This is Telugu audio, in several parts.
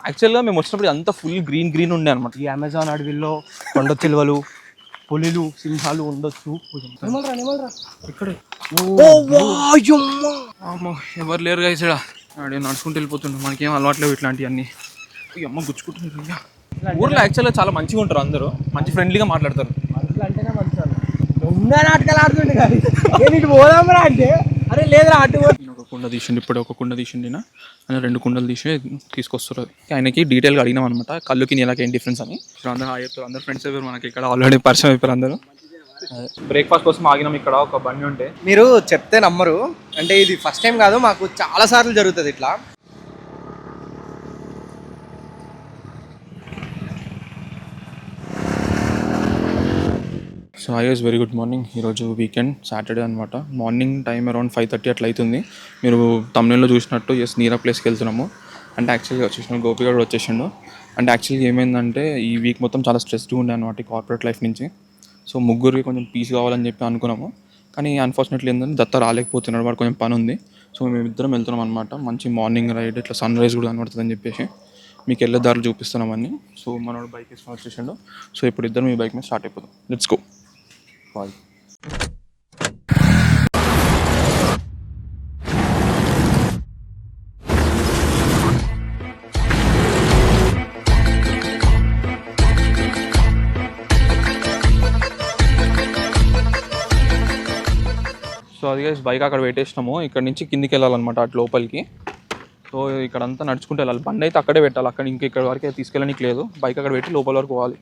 యాక్చువల్గా మేము వచ్చినప్పుడు అంతా ఫుల్ గ్రీన్ గ్రీన్ ఉండే అనమాట. ఈ అమెజాన్ అడవిలో కొండ చిలువలు, పులిలు, సింహాలు ఉండొచ్చు. ఇక్కడే ఎవరు లేరు గైస్ ఇక్కడ. ఆడే నడుచుకుంటూ వెళ్ళిపోతుండే, మనకేం అలవాట్లేవు ఇట్లాంటివన్నీ. అమ్మ గుచ్చుకుంటున్నారు. ఊర్లో యాక్చువల్గా చాలా మంచిగా ఉంటారు, అందరూ మంచి ఫ్రెండ్లీగా మాట్లాడతారు. మనుషులు అంటేనే మంచి దొంగ నాటకాలు ఆడుతుండే కానీ ఇటు పోదాంరా అంటే అరే లేదురా అటు ఒక కుండ తీసిండి, ఇప్పుడు ఒక కుండ తీసిండినా అని 2 కుండలు తీసి తీసుకొస్తారు. ఆయనకి డీటెయిల్గా అడిగినాం అనమాట, కళ్ళుకి నీళ్ళకి ఏం డిఫరెన్స్ అని. అందరూ చెప్తారు, అందరు ఫ్రెండ్స్ అయిపోయారు మనకి ఇక్కడ, ఆల్రెడీ పరిచయం అయిపోయారు అందరూ. బ్రేక్ఫాస్ట్ కోసం ఆగినాం ఇక్కడ, ఒక బండి ఉంటే. మీరు చెప్తే నమ్మరు, అంటే ఇది ఫస్ట్ టైం కాదు, మాకు చాలా సార్లు జరుగుతుంది ఇట్లా. So I was very good morning. ఈరోజు వీకెండ్, సాటర్డే అనమాట. మార్నింగ్ టైం అరౌండ్ 5:30 అట్లా అవుతుంది. మీరు తమిళలో చూసినట్టు నీరా ప్లేస్కి వెళ్తున్నాము. అంటే యాక్చువల్గా వచ్చేసినాం, గోపిగాడు వచ్చేసిండు. అంటే యాక్చువల్గా ఏమైందంటే ఈ వీక్ మొత్తం చాలా స్ట్రెస్గా ఉండే అనమాట ఈ కార్పొరేట్ లైఫ్ నుంచి. సో ముగ్గురికి కొంచెం పీస్ కావాలని చెప్పి అనుకున్నాము. కానీ అన్ఫార్చునేట్లీ ఏంటంటే దత్త రాలేకపోతున్నాడు, వాడు కొంచెం పని ఉంది. సో మేమిద్దరం వెళ్తున్నాం అనమాట. మంచి మార్నింగ్ రైడ్, ఇట్లా సన్ రైజ్ కూడా కనబడుతుంది అని చెప్పేసి మీకు వెళ్ళే దారులు చూపిస్తున్నామని. సో మనోడు బైక్ వేసుకొని వచ్చేసిండు. సో ఇప్పుడు ఇద్దరం ఈ బైక్ మీద స్టార్ట్ అయిపోతాం. Let's go. బాయ్. సో అది బైక్ అక్కడ పెట్టేసినాము. ఇక్కడ నుంచి కిందికి వెళ్ళాలన్నమాట, అటు లోపలికి. సో ఇక్కడ అంతా నడుచుకుంటూ వెళ్ళాలి. బండి అయితే అక్కడే పెట్టాలి, అక్కడ ఇంకా ఇక్కడ వరకు తీసుకెళ్ళడానికి లేదు. బైక్ అక్కడ పెట్టి లోపల వరకు పోవాలి.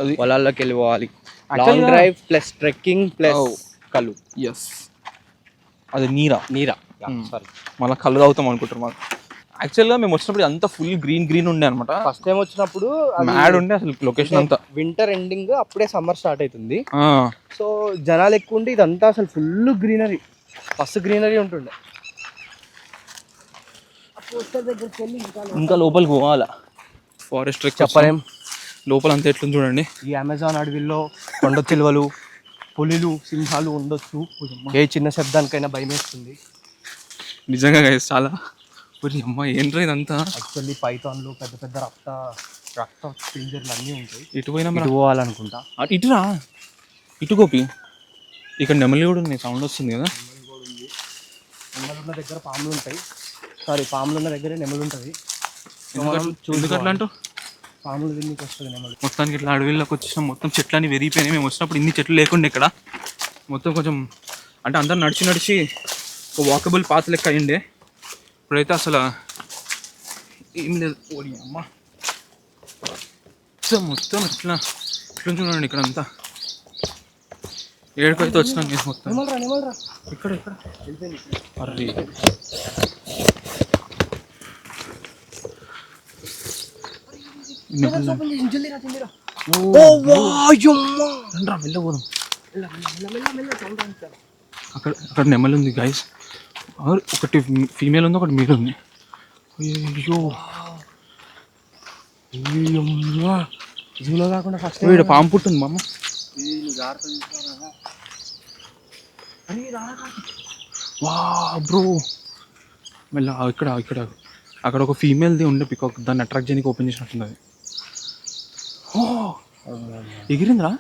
అది పొలాల్లోకి వెళ్ళి పోవాలి. Long drive plus trekking plus కళ్ళు. ఎస్, అది నీరా సారీ, మళ్ళీ కళ్ళు తాగుతాం అనుకుంటారు. మాకు యాక్చువల్గా మేము వచ్చినప్పుడు అంతా ఫుల్ గ్రీన్ గ్రీన్ ఉండే అనమాట. ఫస్ట్ టైం వచ్చినప్పుడు మ్యాడ్ ఉండే అసలు లొకేషన్ అంతా. వింటర్ ఎండింగ్, అప్పుడే సమ్మర్ స్టార్ట్ అవుతుంది. సో జనాలు ఎక్కువ ఉంటే ఇదంతా అసలు ఫుల్ గ్రీనరీ, ఫస్ట్ గ్రీనరీ ఉంటుండే. ఇంకా లోపలికి పోవాలా, ఫారెస్ట్ ట్రెక్ చెప్పలేం. లోపల అంతా ఎట్లుంది చూడండి. ఈ అమెజాన్ అడవిలో కొండ చిలువలు, పులిలు, సింహాలు ఉండొచ్చు. ఏ చిన్న శబ్దానికైనా భయం వేస్తుంది నిజంగా చాలా. అమ్మ ఏంట్రా ఇదంతా. యాక్చువల్లీ పైథాన్లు పెద్ద పెద్ద రక్త పింజర్లు అన్నీ ఉంటాయి. ఇటు పోయినా పోవాలనుకుంటా. ఇటురా, ఇటు గోపి. ఇక్కడ నెమలి కూడా ఉంది, సౌండ్ వస్తుంది కదా. నెమలు ఉన్న దగ్గర పాములు ఉంటాయి. సారీ, పాములు ఉన్న దగ్గరే నెమలు ఉంటుంది. ఎందుకట్లా అంటూ పాములు తిన్నికి వస్తుంది నెమలు. మొత్తానికి ఇట్లా అడవిలోకి వచ్చేసాం. మొత్తం చెట్లన్నీ విరిగిపోయినాయి. మేము వచ్చినప్పుడు ఇన్ని చెట్లు లేకుండా ఇక్కడ మొత్తం కొంచెం అంటే అందరు నడిచి ఒక వాకబుల్ పాత్ లెక్క అయ్యిండే. ఇప్పుడైతే అసలు ఏం లేదు. ఓడి అమ్మ, మొత్తం ఇట్లా చూడండి ఇక్కడ అంతా. ఏడుకైతే వచ్చినాం నేను మొత్తం. ఇక్కడ అర్రీ వెళ్ళబోదాం. అక్కడ నెమలి ఉంది గైస్. ఒకటి ఫీమేల్ ఉంది, ఒకటి మేల్ ఉంది. అయ్యో జూలో కాకుండా ఫస్ట్ ఇక్కడ పాము పుట్టుంది మామ. వా బ్రో, మళ్ళీ ఇక్కడ అక్కడ ఒక ఫీమేల్ది ఉండే పికాక్, దాన్ని అట్రాక్ట్ చేయడానికి ఓపెన్ చేసినట్టుంది. అది ఎగిరిందిరా.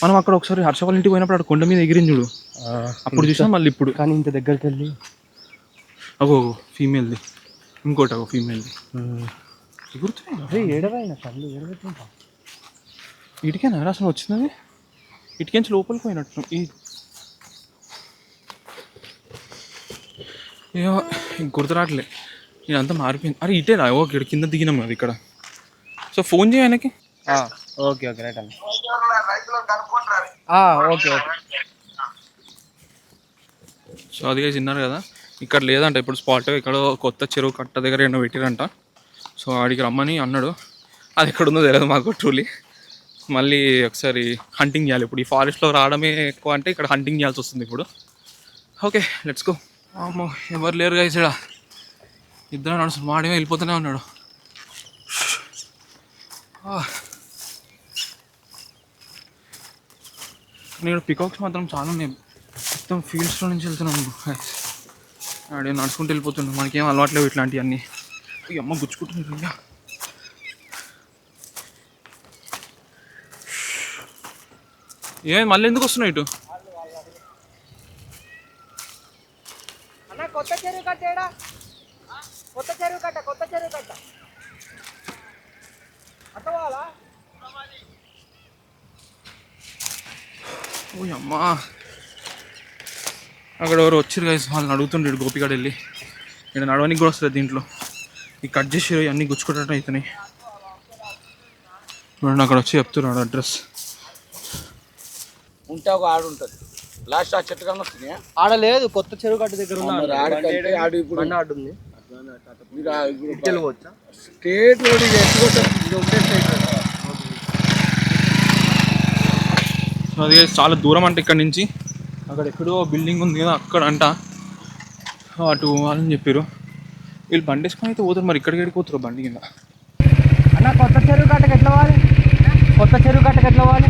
మనం అక్కడ ఒకసారి హర్ష వాళ్ళ ఇంటికి పోయినప్పుడు అక్కడ కొండ మీద ఎగిరింది చూడు, అప్పుడు చూసినా. మళ్ళీ ఇప్పుడు కానీ ఇంత దగ్గరికి వెళ్ళి అగో ఫీమేల్ది, ఇంకోటి అగో ఫీమేల్ది ఎగురుతున్నాయి. ఏడవైనా కళ్ళు ఏడబెట్టుంటా. ఇటుకేనా అసలు వచ్చినది? ఇటుకేంచి లోపలికి పోయినట్టు. ఏమో గుర్తురాట్లే, ఇదంతా మారిపోయింది. అరే ఇటే రా, ఓకే ఇక్కడ కింద దిగినాం కదా ఇక్కడ. సో ఫోన్ చేయ ఆయనకి. ఓకే రైట్ అండి. ఓకే. సో అది చిన్నారు కదా, ఇక్కడ లేదంట ఇప్పుడు స్పాట్. ఇక్కడ కొత్త చెరువు కట్ట దగ్గర ఏమో పెట్టిరంట. సో ఆడికి రమ్మని అన్నాడు. అది ఎక్కడ ఉందో తెలియదు మాకు ట్రూలీ. మళ్ళీ ఒకసారి హంటింగ్ చేయాలి. ఇప్పుడు ఈ ఫారెస్ట్లో రావడమే ఎక్కువ, అంటే ఇక్కడ హంటింగ్ చేయాల్సి వస్తుంది ఇప్పుడు. Okay let's go. అమ్మో ఎవరు లేరు గైస్ ఇక్కడ, ఇద్దరు నడుస్తుంది. వాడేమో వెళ్ళిపోతూనే ఉన్నాడు. నేను పికాక్స్ మాత్రం చాలా ఉన్నాయి. మొత్తం ఫీల్డ్స్లో నుంచి వెళ్తున్నాను. ఆడే నడుచుకుంటూ వెళ్ళిపోతున్నాను. మనకేం అలవాట్లేవు ఇట్లాంటివన్నీ. ఈ అమ్మ గుచ్చుకుంటుంది. మళ్ళీ ఎందుకు వస్తున్నాయి ఇటు? కొత్త చెరువు కట్టేడా, కొత్త చెరువు కట్ట అట్టవాలా? ఓ అమ్మా, అక్కడ ఎవరు వచ్చారు గైస్, వాళ్ళని అడుగుతుండే గోపికాడ వెళ్ళి. ఇక్కడ నడవనికి కూడా వస్తుంది దీంట్లో. ఈ కట్ చేసి అన్నీ గుచ్చుకుంటే అవుతున్నాయి. చూడండి అక్కడ వచ్చి చెప్తున్నాడు అడ్రస్. ఉంటే ఒక ఆడు ఉంటుంది లాస్ట్ ఆ చెట్టు కన్నా వస్తుంది. ఆడ లేదు, కొత్త చెరువు కట్ట దగ్గర స్టేట్ అది చాలా దూరం అంటే ఇక్కడ నుంచి. అక్కడ ఎక్కడో బిల్డింగ్ ఉంది కదా అక్కడ అంట, అటు వాళ్ళని చెప్పారు. వీళ్ళు బండి వేసుకొని అయితే పోతారు, మరి ఇక్కడికి వెళ్ళిపోతారు బండి కింద. అన్న కొత్త చెరువు కట్టకి ఎట్లా పోవాలి? కొత్త చెరువు కట్టకి ఎట్లా పోవాలి?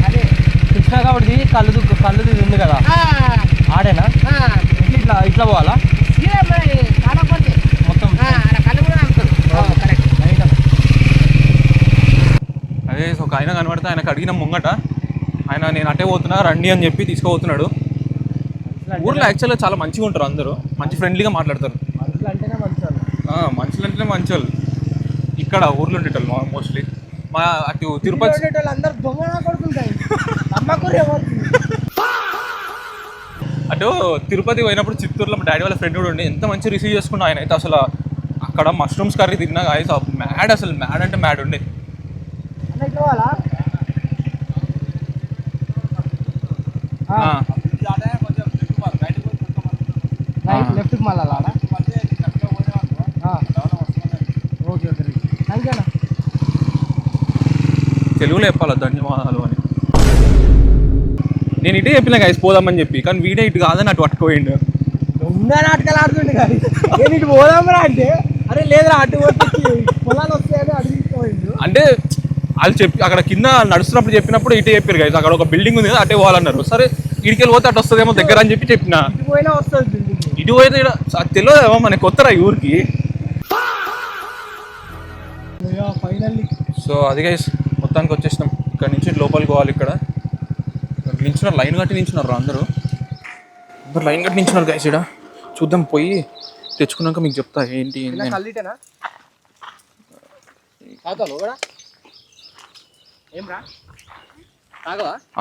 అదే కృష్ణా కాబట్టి కళ్ళుది ఉంది కదా, ఆడేనా? ఇట్లా ఇట్లా పోవాలా మొత్తం? అదే ఒక ఆయన కనబడితే ఆయనకు అడిగిన ముంగట, ఆయన నేను అటే పోతున్నా రండి అని చెప్పి తీసుకుపోతున్నాడు. ఊర్లో యాక్చువల్గా చాలా మంచిగా ఉంటారు, అందరూ మంచి ఫ్రెండ్లీగా మాట్లాడతారు. మనుషులు అంటేనే మంచి వాళ్ళు ఇక్కడ ఊర్లో ఉండేటోళ్ళు మోస్ట్లీ. మా అటు తిరుపతి అటు తిరుపతి పోయినప్పుడు చిత్తూరులో మా డాడీ వాళ్ళ ఫ్రెండ్ కూడా ఉండి ఎంత మంచిగా రిసీవ్ చేసుకున్నా ఆయన అయితే. అసలు అక్కడ మష్రూమ్స్ కర్రీ తిన్నా మ్యాడ్, అసలు మ్యాడ్ అంటే మ్యాడ్ ఉండే. లెఫ్ట్కి మళ్ళా తెలుగులో చెప్పాలా ధన్యవాదాలు అని. నేను ఇటే చెప్పిన గైస్ పోదామని చెప్పి, కానీ వీడే ఇటు కాదని అటు పట్టుకోయిండు. ఉందా నాటకాలు ఆడుతుండే కానీ నేను ఇటు పోదామరా అంటే, అరే లేదురా అటు పొలాలు వస్తాయని అడిగిపోయిండు. అంటే వాళ్ళు చెప్పి అక్కడ కింద నడుస్తున్నప్పుడు చెప్పినప్పుడు ఇటే చెప్పారు గైస్, అక్కడ ఒక బిల్డింగ్ ఉంది కదా అటే పోవాలన్నారు. సరే ఇటుకెళ్ళి పోతే అటు వస్తుందేమో దగ్గర అని చెప్పి చెప్పిన. ఇటు పోయినా వస్తుంది బిల్డింగ్, ఇటు పోయితే తెలియదేమో మనకి కొత్తరా ఈ ఊరికి. ఫైనల్లీ సో అది గైస్ మొత్తానికి వచ్చేసినాం. ఇక్కడ నుంచి లోపలికి పోవాలి. ఇక్కడ నించున్నారు, లైన్ కట్టి నించున్నారు అందరూ లైన్ కట్టి నించున్నారు గైస్. ఇక్కడ చూద్దాం, పోయి తెచ్చుకున్నాక మీకు చెప్తా ఏంటి.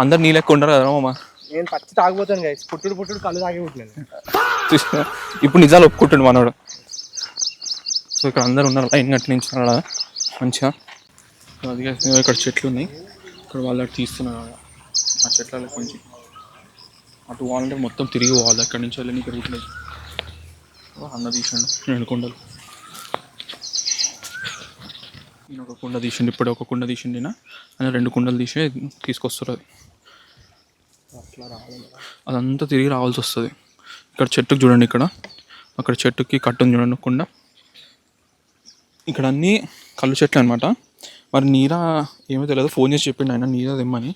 అందరు నీ లెక్క ఉండరు కదా మామ. నేను పచ్చి తాగిపోతాను గైస్, పుట్టుడు కళ్ళు తాగిపోతున్నాను. ఇప్పుడు నిజాలు ఒప్పుకుంటుండు మనోడు. సో ఇక్కడ అందరు ఉన్నారు, లైన్ కట్టి నించున్నారు కదా మంచిగా. అది ఇక్కడ చెట్లు ఉన్నాయి, ఇక్కడ వాళ్ళు తీస్తున్నారు ఆ చెట్ల నుంచి. అటు పోవాలంటే మొత్తం తిరిగి పోవాలి, అక్కడి నుంచి వెళ్ళి పెరుగుతుంది. అన్న తీసండి 2 కుండలు, నేను ఒక కుండ తీసిండి, ఇప్పుడు ఒక కుండ తీసిండి, ఆయన 2 కుండలు తీసుకొస్తారు. అది అట్లా రావాలి, అదంతా తిరిగి రావాల్సి వస్తుంది. ఇక్కడ చెట్టుకు చూడండి, ఇక్కడ అక్కడ చెట్టుకి కట్టుని చూడండి కుండ. ఇక్కడ అన్నీ కళ్ళు చెట్లు అనమాట. మరి నీరా ఏమో తెలియదు, ఫోన్ చేసి చెప్పిండు ఆయన నీరా తెమ్మని.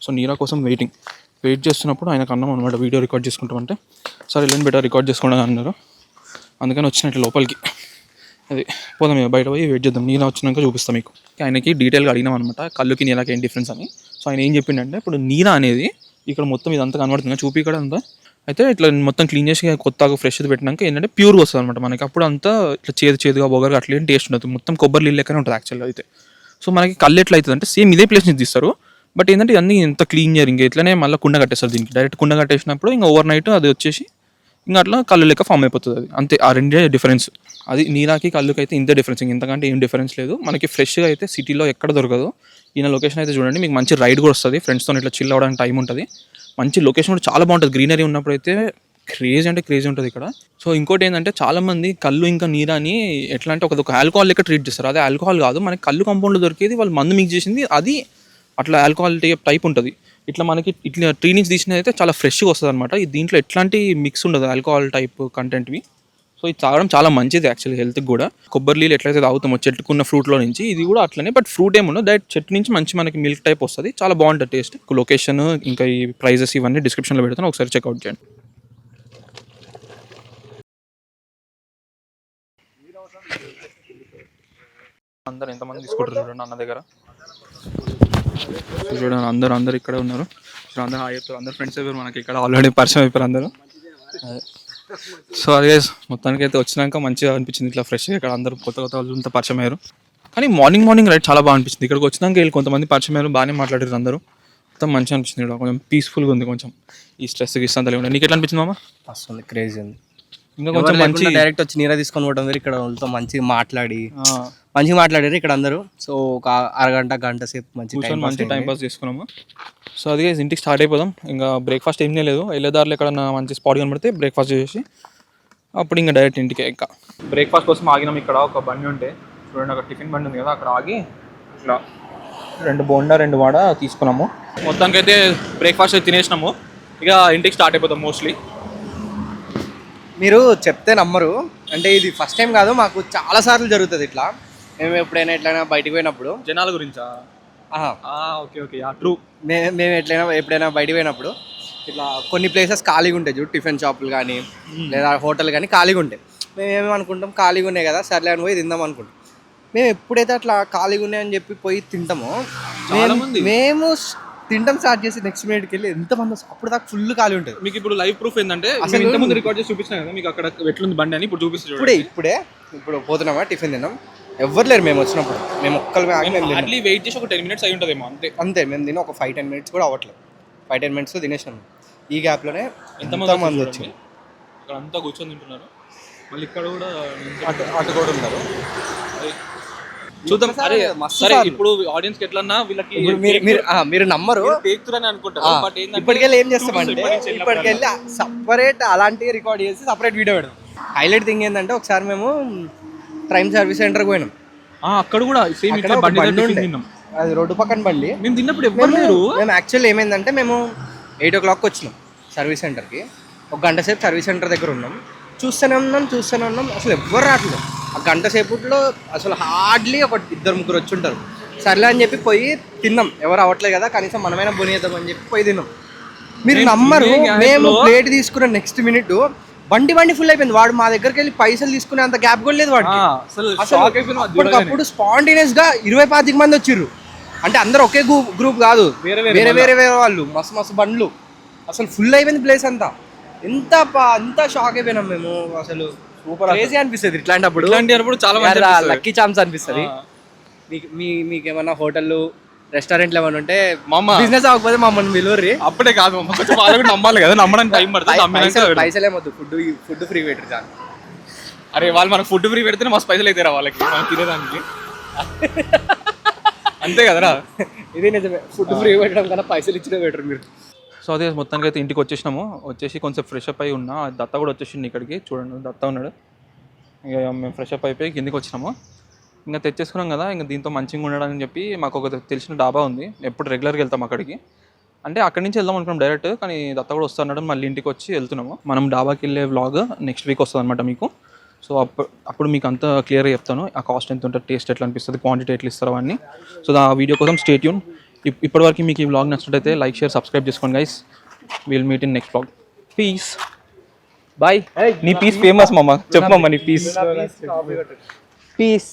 సో నీరా కోసం వెయిట్ చేస్తున్నప్పుడు ఆయనకు అన్నాం అనమాట, వీడియో రికార్డ్ చేసుకుంటామంటే సరే వెళ్ళండి బెటర్ రికార్డ్ చేసుకోండి అన్నారు. అందుకని వచ్చినట్లు లోపలికి. అది పోదాం, బయట పోయి వెయిట్ చేద్దాం, నీరా వచ్చినాక చూపిస్తాం మీకు. ఆయనకి డీటెయిల్గా అడిగినాం అనమాట కళ్ళుకి నీరాకి ఏం డిఫరెన్స్ అని. సో ఆయన ఏం చెప్పిండంటే, ఇప్పుడు నీరా అనేది ఇక్కడ మొత్తం ఇదంతా కనబడుతుంది చూపి ఇక్కడ అంతా, అయితే ఇట్లా మొత్తం క్లీన్ చేసి కొత్తగా ఫ్రెష్ పెట్టినాక ఏంటంటే ప్యూర్గా వస్తుంది అనమాట మనకి. అప్పుడు అంతా ఇట్లా చేదుగా బొగరుగా అట్లా టేస్ట్ ఉంటుంది, మొత్తం కొబ్బరి నీళ్ళు లెక్కనే ఉంటుంది యాక్చువల్గా. అయితే సో మనకి కళ్ళు ఎట్లా అవుతుంది అంటే సేమ్ ఇదే ప్లేస్ నుంచి తీస్తారు, బట్ ఏంటంటే ఇవన్నీ ఎంత క్లీన్ చేయరు, ఇంకా ఇట్లనే మళ్ళీ కుండ కట్టేస్తారు దీనికి. డైరెక్ట్ కుండ కట్టేసినప్పుడు ఇంకా ఓవర్ నైట్ అది వచ్చేసి ఇంకా అట్లా కళ్ళు లెక్క ఫామ్ అయిపోతుంది. అది అంతే, ఆ రెండే డిఫరెన్స్. అది నీరాకి కళ్ళుకి అయితే ఇంత డిఫరెన్స్, ఇంతకంటే ఏం డిఫరెన్స్ లేదు. మనకి ఫ్రెష్గా అయితే సిటీలో ఎక్కడ దొరకదు. ఈయన లొకేషన్ అయితే చూడండి, మీకు మంచి రైడ్ కూడా వస్తుంది, ఫ్రెండ్స్తో ఇట్లా చిల్ అవ్వడానికి టైం ఉంటుంది. మంచి లొకేషన్ కూడా చాలా బాగుంటుంది, గ్రీనరీ ఉన్నప్పుడు అయితే క్రేజీ అంటే క్రేజీ ఉంటుంది ఇక్కడ. సో ఇంకోటి ఏంటంటే చాలామంది కళ్ళు ఇంకా నీరాని ఎట్లా అంటే ఒక ఆల్కహాల్ లెక్క ట్రీట్ చేస్తారు. అదే ఆల్కహాల్ కాదు, మనకి కళ్ళు కాంపౌండ్లో దొరికేది వాళ్ళు మందు మిక్స్ చేసింది, అది అట్లా ఆల్కహాల్ టైప్ ఉంటుంది. ఇట్లా మనకి ఇట్లా ట్రీ నుంచి తీసినది అయితే చాలా ఫ్రెష్గా వస్తుంది అనమాట. దీంట్లో ఎట్లాంటి మిక్స్ ఉండదు ఆల్కహాల్ టైప్ కంటెంట్వి. సో ఇది తాగడం చాలా మంచిది యాక్చువల్లీ హెల్త్కి కూడా. కొబ్బరి నీళ్ళు ఎట్లయితే తాగుతామో చెట్టుకున్న ఫ్రూట్లో నుంచి, ఇది కూడా అట్లనే. బట్ ఫ్రూట్ ఏముండదు, డైరెక్ట్ చెట్టు నుంచి మంచి మనకి మిల్క్ టైప్ వస్తుంది. చాలా బాగుంటుంది టేస్ట్. లొకేషన్ ఇంకా ఈ ప్రైజెస్ ఇవన్నీ డిస్క్రిప్షన్లో పెడతాను, ఒకసారి చెక్అవుట్ చేయండి. అందరు ఎంతమంది తీసుకుంటారు చూడండి అన్న దగ్గర. చూడండి అందరూ ఇక్కడే ఉన్నారు. అందరూ హాయ్ చెప్తారు. అందరు ఫ్రెండ్స్ అయిపోయారు మనకి, ఇక్కడ ఆల్రెడీ పరిచయం అయిపోయారు అందరూ. సో అదే మొత్తానికి అయితే వచ్చినాక మంచిగా అనిపించింది, ఇట్లా ఫ్రెష్గా ఇక్కడ అందరూ కొత్త వాళ్ళంతా పరిచయం అయ్యారు. కానీ మార్నింగ్ రైడ్ చాలా బాగా అనిపించింది. ఇక్కడికి వచ్చినాక వీళ్ళు కొంతమంది పరిచయం అయ్యారు, బాగానే మాట్లాడారు అందరూ. మొత్తం మంచిగా అనిపించింది ఇక్కడ, కొంచెం పీస్ఫుల్గా ఉంది. కొంచెం ఈ స్ట్రెస్ అంతా లేకుండా. నీకు ఎట్లా అనిపించింది మామ? అసలు క్రేజీ ఉంది. ఇంకా కొంచెం మంచి డైరెక్ట్ వచ్చి నీరా తీసుకొని పోవడం వేరు, ఇక్కడ వాళ్ళతో మంచిగా మాట్లాడారు ఇక్కడ అందరూ. సో ఒక గంట సేపు మంచి టైం పాస్ చేసుకున్నాము. సో అది ఇంటికి స్టార్ట్ అయిపోదాం. ఇంకా బ్రేక్ఫాస్ట్ ఏం లేదు, వెళ్ళేదారులు ఎక్కడన్నా మంచి స్పాట్ కనబడితే బ్రేక్ఫాస్ట్ చేసి అప్పుడు ఇంకా డైరెక్ట్ ఇంటికి. ఇంకా బ్రేక్ఫాస్ట్ కోసం ఆగినాం. ఇక్కడ ఒక బండి ఉంటే చూడండి, అక్కడ టిఫిన్ బండి ఉంది కదా, అక్కడ ఆగి ఇట్లా 2 బోండా 2 వడ తీసుకున్నాము. మొత్తానికి అయితే బ్రేక్ఫాస్ట్ అయితే తినేసినాము. ఇక ఇంటికి స్టార్ట్ అయిపోతాం మోస్ట్లీ. మీరు చెప్తే నమ్మరు, అంటే ఇది ఫస్ట్ టైం కాదు, మాకు చాలా సార్లు జరుగుతుంది ఇట్లా. మేము ఎప్పుడైనా బయటికి పోయినప్పుడు, జనాల గురించా? Okay okay, true. మేము ఎప్పుడైనా బయటికి పోయినప్పుడు ఇట్లా కొన్ని ప్లేసెస్ ఖాళీగా ఉంటాయి చూడు, టిఫిన్ షాపులు కానీ లేదా హోటల్ కానీ ఖాళీగా ఉంటాయి. మేము ఏమనుకుంటాం, ఖాళీగా ఉన్నాయి కదా సర్లే అని పోయి తిందాం అనుకుంటాం. మేము ఎప్పుడైతే అట్లా ఖాళీగా ఉన్నాయని చెప్పి పోయి తింటామో, మేము తింటాం స్టార్ట్ చేసి నెక్స్ట్ మినిట్కి వెళ్ళి ఎంతమంది అప్పుడు దాకా ఫుల్ ఖాళీ ఉంటుంది. మీకు ఇప్పుడు లైవ్ ప్రూఫ్ ఏంటంటే, అసలు ఇంతకుముందు రికార్డ్ చేసి చూపించినా కదా మీకు, అక్కడ ఎట్లుంది బండి అని ఇప్పుడు చూపిస్తుంది. ఇప్పుడు పోతున్నామా టిఫిన్ తిన్నాం, ఎవ్వరు లేరు మేము వచ్చినప్పుడు. మేము ఒక్కరు అట్లీ వెయిట్ చేసి ఒక 10 minutes అయి ఉంటుందేమో అంతే. మేము తిని ఒక 5-10 minutes కూడా అవ్వట్లేదు. 5-10 minutes తినేసినాం. ఈ గ్యాప్లోనే ఎంతమంది వచ్చి ఇక్కడ అంతా కూర్చొని తింటున్నారు. మళ్ళీ ఇక్కడ కూడా అటు కూడా ఉన్నారు. చూద్దాం. సరే ఇప్పుడు ఆడియన్స్ కి ఎట్లన్నా వీళ్ళకి మీరు నమ్మరు అనుకుంటారు. ఇప్పటికెళ్ళి ఏం చేస్తామంటే, ఇప్పటికెళ్ళి సపరేట్ అలాంటివి రికార్డ్ చేసి సపరేట్ వీడియో పెడదాం. హైలైట్ థింగ్ ఏంటంటే, ఒకసారి మేము ట్రైమ్ సర్వీస్ సెంటర్కి పోయినాం. అక్కడ కూడా అది రోడ్డు పక్కన బండి. మేము తిన్నప్పుడు ఎవ్వరు లేరు. మేము యాక్చువల్లీ ఏమైందంటే, మేము 8 o'clock వచ్చినాం సర్వీస్ సెంటర్కి. 1 గంట సేపు సర్వీస్ సెంటర్ దగ్గర ఉన్నాం. చూస్తూనే ఉన్నాం, అసలు ఎవ్వరు రావట్లేదు. ఆ గంట సేపట్లో అసలు హార్డ్లీ ఒక 2-3 వచ్చి ఉంటారు. సర్లే అని చెప్పి పోయి తిన్నాం. ఎవరు అవ్వట్లేదు కదా, కనీసం మనమైనా బొనియేద్దాం అని చెప్పి పోయి తిన్నాం. మీరు నమ్మరు, మేము ప్లేట్ తీసుకున్న నెక్స్ట్ మినిట్ బండి ఫుల్ అయిపోయింది. వాడు మా దగ్గరికి వెళ్ళి పైసలు తీసుకునే అంత గ్యాప్ కూడా లేదు వాడికి. అప్పటికప్పుడు స్పాంటేనియస్ గా 20-25 మంది వచ్చిర్రు. అంటే అందరు ఒకే గ్రూప్ కాదు, వేరే వాళ్ళు, మస్తు బండ్లు. అసలు ఫుల్ అయిపోయింది ప్లేస్ అంతా. అంత షాక్ అయిపోయినాం మేము. అసలు సూపర్ క్రేజీ అనిపిస్తుంది ఇట్లాంటప్పుడు. చాలా లక్కీ ఛాన్స్ అనిపిస్తుంది. మీకేమన్నా హోటళ్ళు రెస్టారెంట్లు ఏమైనా ఉంటే, బిజినెస్ అవ్వకపోతే మమ్మల్ని పిలువర్రి. అప్పుడే కాదు, నమ్మాలి కదా, నమ్మడానికి టైం పడుతుంది. పైసలు ఏమొద్దు, ఫుడ్ ఫ్రీ పెట్టరు చాలు. అరే వాళ్ళు మనకు ఫుడ్ ఫ్రీ పెడితేనే మస్తు పైసలు అయితే వాళ్ళకి మనం తినేదానికి. అంతే కదరా. ఇది నిజమే, ఫుడ్ ఫ్రీ పెట్టడం కన్నా పైసలు ఇచ్చినా బెటర్ మీరు. సో అదే మొత్తానికి అయితే ఇంటికి వచ్చేసి కొంచెం ఫ్రెష్ అప్ అయి ఉన్నా. దత్త కూడా వచ్చేసింది ఇక్కడికి, చూడండి దత్త ఉన్నాడు. ఇక మేము ఫ్రెష్ అప్ అయిపోయి కిందికి వచ్చినాము. ఇంకా తెచ్చేసుకున్నాం కదా, ఇంకా దీంతో మంచిగా ఉండడానికి చెప్పి మాకు ఒక తెలిసిన డాబా ఉంది, ఎప్పుడు రెగ్యులర్గా వెళ్తాం అక్కడికి. అంటే అక్కడి నుంచి వెళ్దాం అనుకున్నాం డైరెక్ట్, కానీ దత్త కూడా వస్తున్నాడు, మళ్ళీ ఇంటికి వచ్చి వెళ్తున్నాము. మనం డాబాకి వెళ్ళే వ్లాగ్ నెక్స్ట్ వీక్ వస్తుంది అనమాట మీకు. సో అప్పుడు మీకు అంతా క్లియర్గా చెప్తాను, ఆ కాస్ట్ ఎంత ఉంటుంది, టేస్ట్ ఎట్లా అనిపిస్తుంది, క్వాంటిటీ ఎట్లా ఇస్తారు అవన్నీ. సో ఆ వీడియో కోసం స్టే ట్యూన్. ఇప్పటివరకు మీకు ఈ వ్లాగ్ నచ్చినట్టయితే లైక్, షేర్, సబ్స్క్రైబ్ చేసుకోండి guys. Will meet in next vlog. Peace. Bye. నీ పీస్ ఫేమస్ మామ, చెప్పమ్మా నీ పీస్. పీస్.